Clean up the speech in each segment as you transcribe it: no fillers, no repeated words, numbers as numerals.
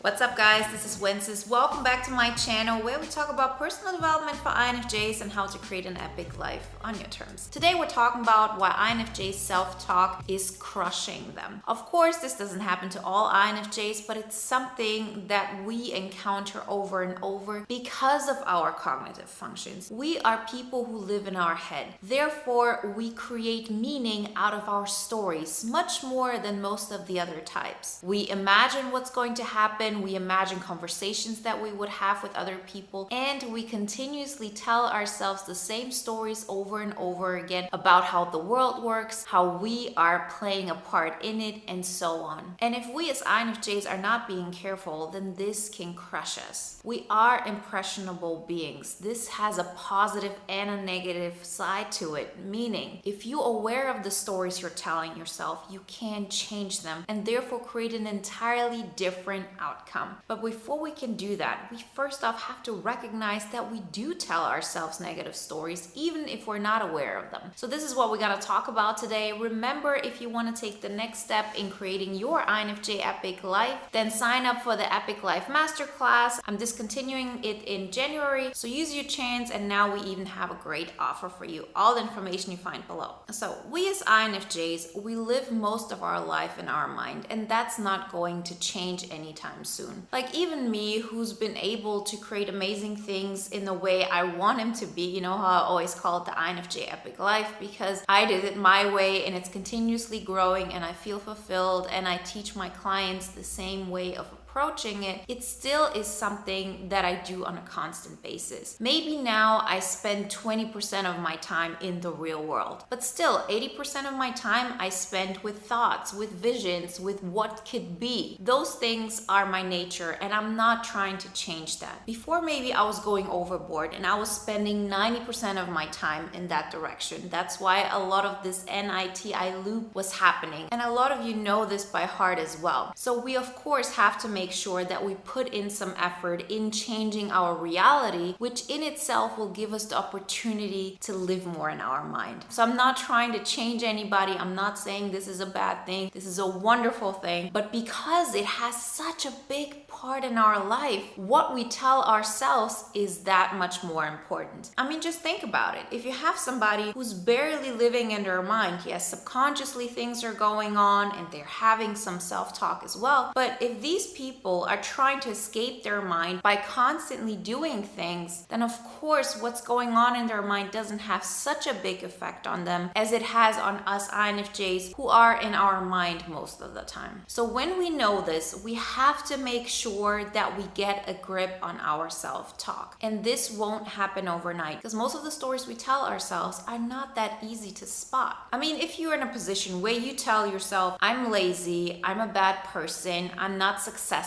What's up, guys? This is Wenzes. Welcome back to my channel where we talk about personal development for INFJs and how to create an epic life on your terms. Today we're talking about why INFJs self-talk is crushing them. Of course, this doesn't happen to all INFJs, but it's something that we encounter over and over because of our cognitive functions. We are people who live in our head. Therefore, we create meaning out of our stories much more than most of the other types. We imagine what's going to happen. We imagine conversations that we would have with other people, and we continuously tell ourselves the same stories over and over again about how the world works, how we are playing a part in it, and so on. And if we as INFJs are not being careful, then this can crush us. We are impressionable beings. This has a positive and a negative side to it, meaning if you're aware of the stories you're telling yourself, you can change them and therefore create an entirely different outcome. But before we can do that, we first off have to recognize that we do tell ourselves negative stories, even if we're not aware of them. So this is what we're going to talk about today. Remember, if you want to take the next step in creating your INFJ Epic Life, then sign up for the Epic Life Masterclass. I'm discontinuing it in January, so use your chance, and now we even have a great offer for you. All the information you find below. So we as INFJs, we live most of our life in our mind, and that's not going to change anytime soon. Like even me, who's been able to create amazing things in the way I want him to be, you know how I always call it the INFJ Epic Life, because I did it my way and it's continuously growing and I feel fulfilled, and I teach my clients the same way of approaching it. It still is something that I do on a constant basis. Maybe now I spend 20% of my time in the real world, but still 80% of my time I spend with thoughts, with visions, with what could be. Those things are my nature, and I'm not trying to change that. Before, maybe I was going overboard and I was spending 90% of my time in that direction. That's why a lot of this NITI loop was happening, and a lot of you know this by heart as well. So we of course have to make sure that we put in some effort in changing our reality, which in itself will give us the opportunity to live more in our mind. So I'm not trying to change anybody. I'm not saying this is a bad thing. This is a wonderful thing. But because it has such a big part in our life, what we tell ourselves is that much more important. I mean, just think about it. If you have somebody who's barely living in their mind, yes, subconsciously things are going on and they're having some self-talk as well. But if these people are trying to escape their mind by constantly doing things, then of course what's going on in their mind doesn't have such a big effect on them as it has on us INFJs who are in our mind most of the time. So when we know this, we have to make sure that we get a grip on our self-talk. And this won't happen overnight, because most of the stories we tell ourselves are not that easy to spot. I mean, if you're in a position where you tell yourself, I'm lazy, I'm a bad person, I'm not successful,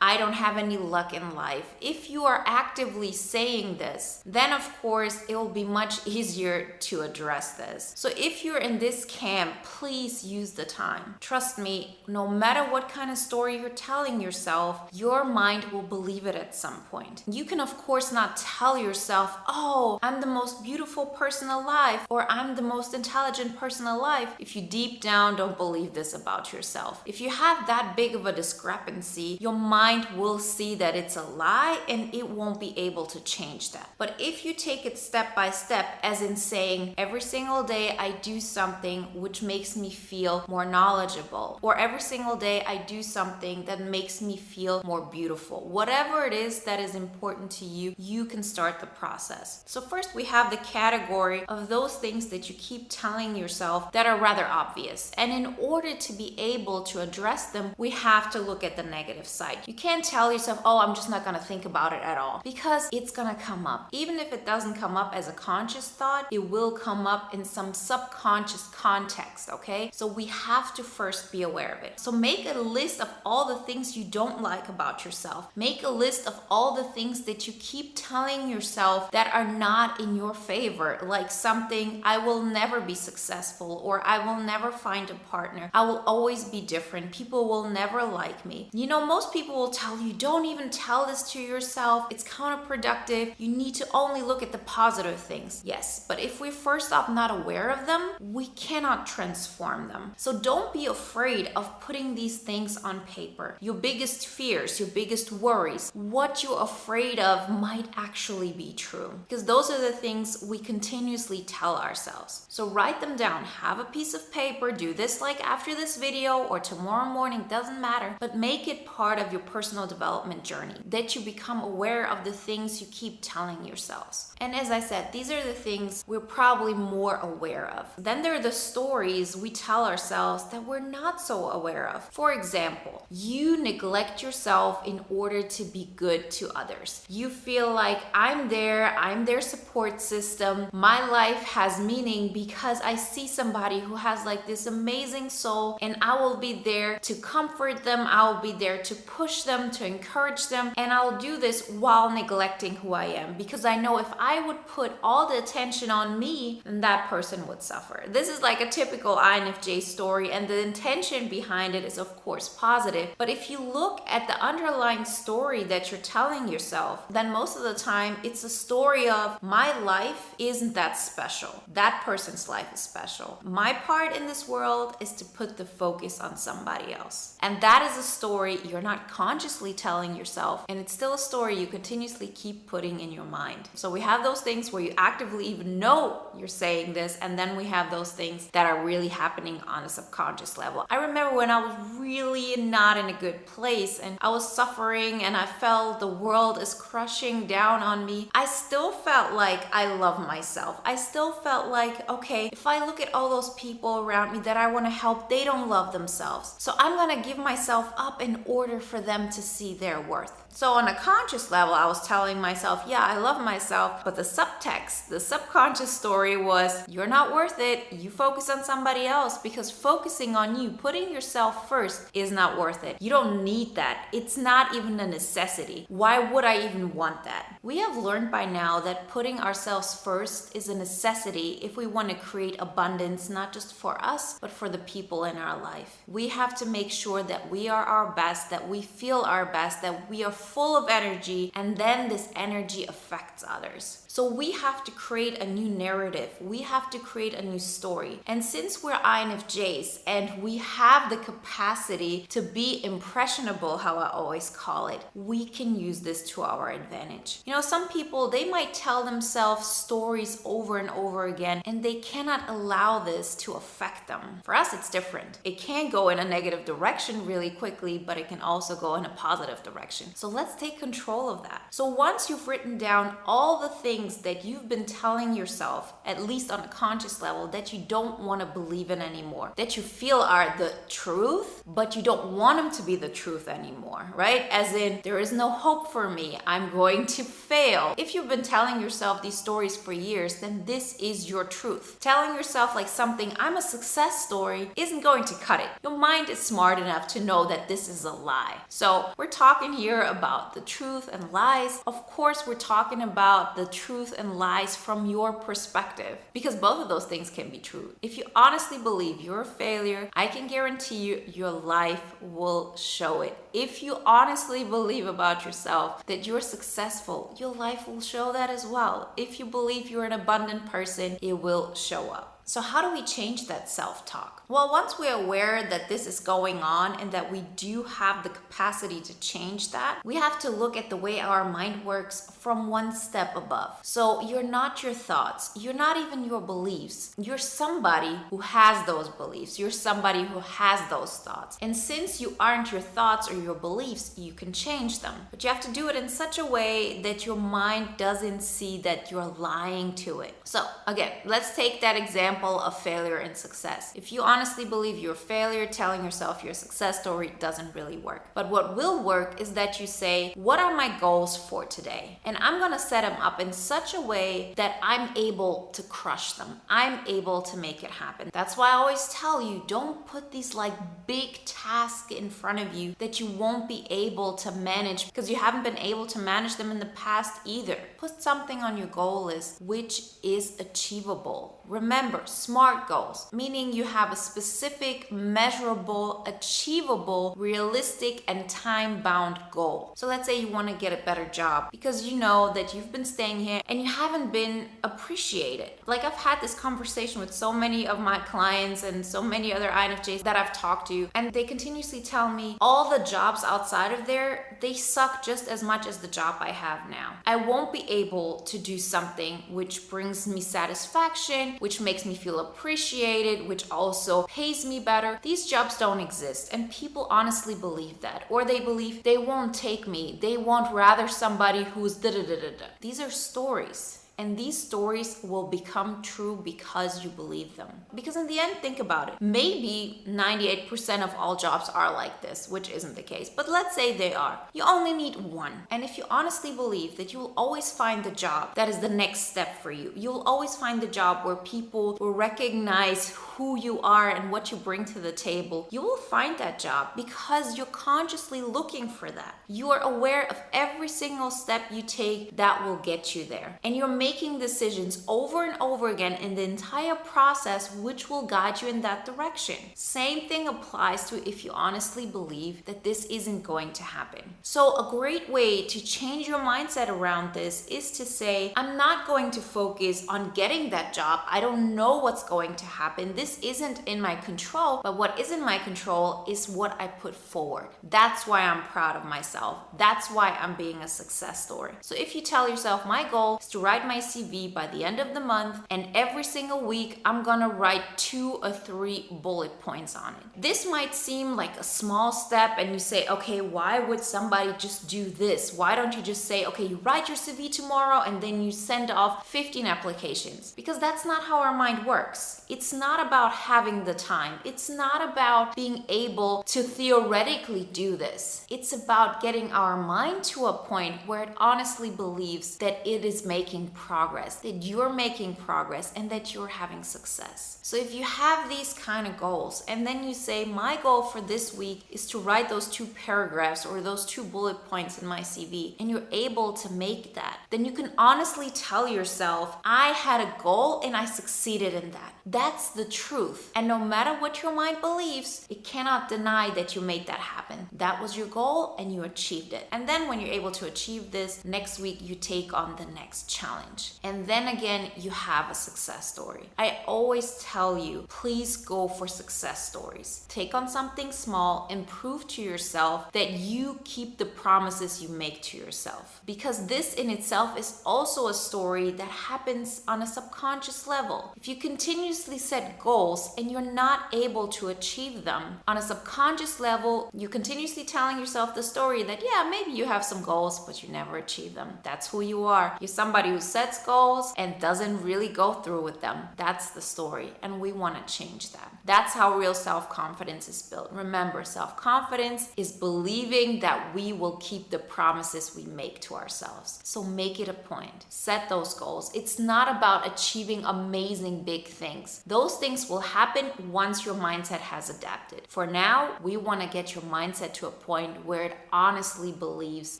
I don't have any luck in life. If you are actively saying this, then of course it will be much easier to address this. So if you're in this camp, please use the time. Trust me, no matter what kind of story you're telling yourself, your mind will believe it at some point. You can of course not tell yourself, oh, I'm the most beautiful person alive, or I'm the most intelligent person alive, if you deep down don't believe this about yourself. If you have that big of a discrepancy, your mind will see that it's a lie and it won't be able to change that. But if you take it step by step, as in saying, every single day I do something which makes me feel more knowledgeable, or every single day I do something that makes me feel more beautiful, whatever it is that is important to you, you can start the process. So first we have the category of those things that you keep telling yourself that are rather obvious. And in order to be able to address them, we have to look at the negative side. You can't tell yourself, oh, I'm just not going to think about it at all, because it's going to come up. Even if it doesn't come up as a conscious thought, it will come up in some subconscious context, okay? So we have to first be aware of it. So make a list of all the things you don't like about yourself. Make a list of all the things that you keep telling yourself that are not in your favor, like something, I will never be successful, or I will never find a partner, I will always be different, people will never like me. You know, most people will tell you, don't even tell this to yourself. It's counterproductive. You need to only look at the positive things. Yes, but if we're first off not aware of them, we cannot transform them. So don't be afraid of putting these things on paper. Your biggest fears, your biggest worries, what you're afraid of might actually be true. Because those are the things we continuously tell ourselves. So write them down. Have a piece of paper. Do this like after this video or tomorrow morning, doesn't matter. But make it part of your personal development journey, that you become aware of the things you keep telling yourselves. And as I said, these are the things we're probably more aware of. Then there are the stories we tell ourselves that we're not so aware of. For example, you neglect yourself in order to be good to others. You feel like I'm their support system. My life has meaning because I see somebody who has like this amazing soul, and I will be there to comfort them. I will be there to push them, to encourage them, and I'll do this while neglecting who I am, because I know if I would put all the attention on me, then that person would suffer. This is like a typical INFJ story, and the intention behind it is of course positive, but if you look at the underlying story that you're telling yourself, then most of the time it's a story of my life isn't that special. That person's life is special. My part in this world is to put the focus on somebody else. And that is a story you're not consciously telling yourself, and it's still a story you continuously keep putting in your mind. So we have those things where you actively even know you're saying this, and then we have those things that are really happening on a subconscious level. I remember when I was really not in a good place and I was suffering and I felt the world is crushing down on me, I still felt like I love myself. I still felt like, okay, if I look at all those people around me that I want to help, they don't love themselves. So I'm going to give myself up in order for them to see their worth. So on a conscious level, I was telling myself, yeah, I love myself, but the subtext, the subconscious story was, you're not worth it. You focus on somebody else, because focusing on you, putting yourself first is not worth it. You don't need that. It's not even a necessity. Why would I even want that? We have learned by now that putting ourselves first is a necessity if we want to create abundance, not just for us, but for the people in our life. We have to make sure that we are our best, that we feel our best, that we are full of energy, and then this energy affects others. So we have to create a new narrative. We have to create a new story. And since we're INFJs and we have the capacity to be impressionable, how I always call it, we can use this to our advantage. You know, some people, they might tell themselves stories over and over again, and they cannot allow this to affect them. For us, it's different. It can go in a negative direction really quickly, but it can also go in a positive direction. So let's take control of that. So once you've written down all the things that you've been telling yourself, at least on a conscious level, that you don't want to believe in anymore, that you feel are the truth, but you don't want them to be the truth anymore, right? As in, there is no hope for me. I'm going to fail. If you've been telling yourself these stories for years, then this is your truth. Telling yourself like something, I'm a success story, isn't going to cut it. Your mind is smart enough to know that this is a lie. So we're talking here about the truth and lies. Of course, we're talking about the truth and lies from your perspective, because both of those things can be true. If you honestly believe you're a failure, I can guarantee you your life will show it. If you honestly believe about yourself that you're successful, your life will show that as well. If you believe you're an abundant person, it will show up. So how do we change that self-talk? Well, once we're aware that this is going on and that we do have the capacity to change that, we have to look at the way our mind works from one step above. So you're not your thoughts. You're not even your beliefs. You're somebody who has those beliefs. You're somebody who has those thoughts. And since you aren't your thoughts or your beliefs, you can change them. But you have to do it in such a way that your mind doesn't see that you're lying to it. So again, let's take that example of failure and success. If you honestly believe you're a failure, telling yourself you're a success story doesn't really work. But what will work is that you say, what are my goals for today? And I'm gonna set them up in such a way that I'm able to crush them. I'm able to make it happen. That's why I always tell you, don't put these like big tasks in front of you that you won't be able to manage because you haven't been able to manage them in the past either. Put something on your goal list which is achievable. Remember, Remember, SMART goals, meaning you have a specific, measurable, achievable, realistic, and time-bound goal. So let's say you want to get a better job because you know that you've been staying here and you haven't been appreciated. Like, I've had this conversation with so many of my clients and so many other INFJs that I've talked to, and they continuously tell me all the jobs outside of there, they suck just as much as the job I have now. I won't be able to do something which brings me satisfaction, which makes me feel appreciated, which also pays me better. These jobs don't exist, and people honestly believe that, or they believe they won't take me, they want rather somebody who's da-da-da-da-da. These are stories. And these stories will become true because you believe them. Because in the end, think about it. Maybe 98% of all jobs are like this, which isn't the case. But let's say they are. You only need one. And if you honestly believe that you will always find the job that is the next step for you, you'll always find the job where people will recognize who you are and what you bring to the table, you will find that job because you're consciously looking for that. You are aware of every single step you take that will get you there. And you're making decisions over and over again in the entire process which will guide you in that direction. Same thing applies to if you honestly believe that this isn't going to happen. So a great way to change your mindset around this is to say, I'm not going to focus on getting that job. I don't know what's going to happen. This isn't in my control, but what is in my control is what I put forward. That's why I'm proud of myself. That's why I'm being a success story. So if you tell yourself, my goal is to write my CV by the end of the month, and every single week I'm gonna write 2 or 3 bullet points on it. This might seem like a small step, and you say, okay, why would somebody just do this? Why don't you just say, okay, you write your CV tomorrow and then you send off 15 applications? Because that's not how our mind works. It's not about having the time. It's not about being able to theoretically do this. It's about getting our mind to a point where it honestly believes that it is making progress, that you're making progress, and that you're having success. So if you have these kind of goals, and then you say, my goal for this week is to write those 2 paragraphs or those 2 bullet points in my CV, and you're able to make that, then you can honestly tell yourself, I had a goal and I succeeded in that. That's the truth. And no matter what your mind believes, it cannot deny that you made that happen. That was your goal and you achieved it. And then when you're able to achieve this, next week you take on the next challenge. And then again, you have a success story. I always tell you, please go for success stories. Take on something small and prove to yourself that you keep the promises you make to yourself. Because this in itself is also a story that happens on a subconscious level. If you continuously set goals and you're not able to achieve them on a subconscious level, you're continuously telling yourself the story that, yeah, maybe you have some goals, but you never achieve them. That's who you are. You're somebody who sets goals and doesn't really go through with them. That's the story, and we want to change that. That's how real self-confidence is built. Remember, self-confidence is believing that we will keep the promises we make to ourselves. So make it a point. Set those goals. It's not about achieving amazing big things. Those things will happen once your mindset has adapted. For now, we want to get your mindset to a point where it honestly believes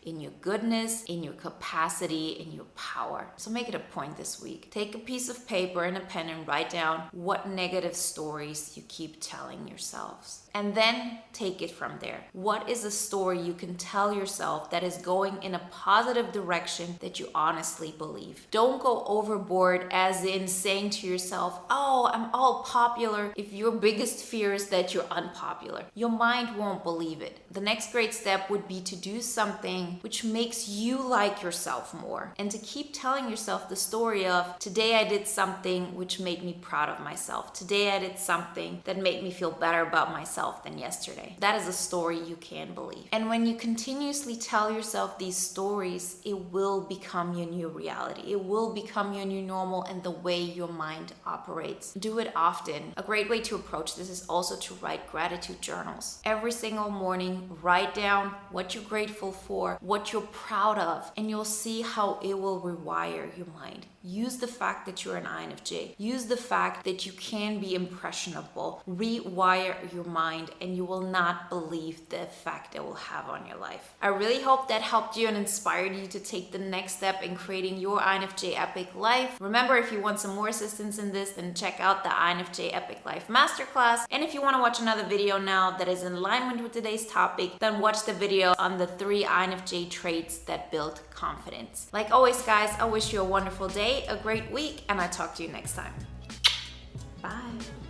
in your goodness, in your capacity, in your power. So make it a point this week. Take a piece of paper and a pen and write down what negative stories you keep telling yourselves. And then take it from there. What is a story you can tell yourself that is going in a positive direction that you honestly believe? Don't go overboard as in saying to yourself, oh, I'm all popular, if your biggest fear is that you're unpopular. Your mind won't believe it. The next great step would be to do something which makes you like yourself more, and to keep telling yourself the story of, today I did something which made me proud of myself. Today I did something that made me feel better about myself than yesterday. That is a story you can believe. And when you continuously tell yourself these stories, it will become your new reality. It will become your new normal and the way your mind operates. Do it often. A great way to approach this is also to write gratitude journals. Every single morning, write down what you're grateful for, what you're proud of, and you'll see how it will rewire your mind. Use the fact that you're an INFJ. Use the fact that you can be impressionable. Rewire your mind and you will not believe the effect it will have on your life. I really hope that helped you and inspired you to take the next step in creating your INFJ Epic Life. Remember, if you want some more assistance in this, then check out the INFJ Epic Life Masterclass. And if you want to watch another video now that is in alignment with today's topic, then watch the video on the 3 INFJ traits that build confidence. Like always, guys, I wish you a wonderful day, a great week, and I'll talk to you next time. Bye.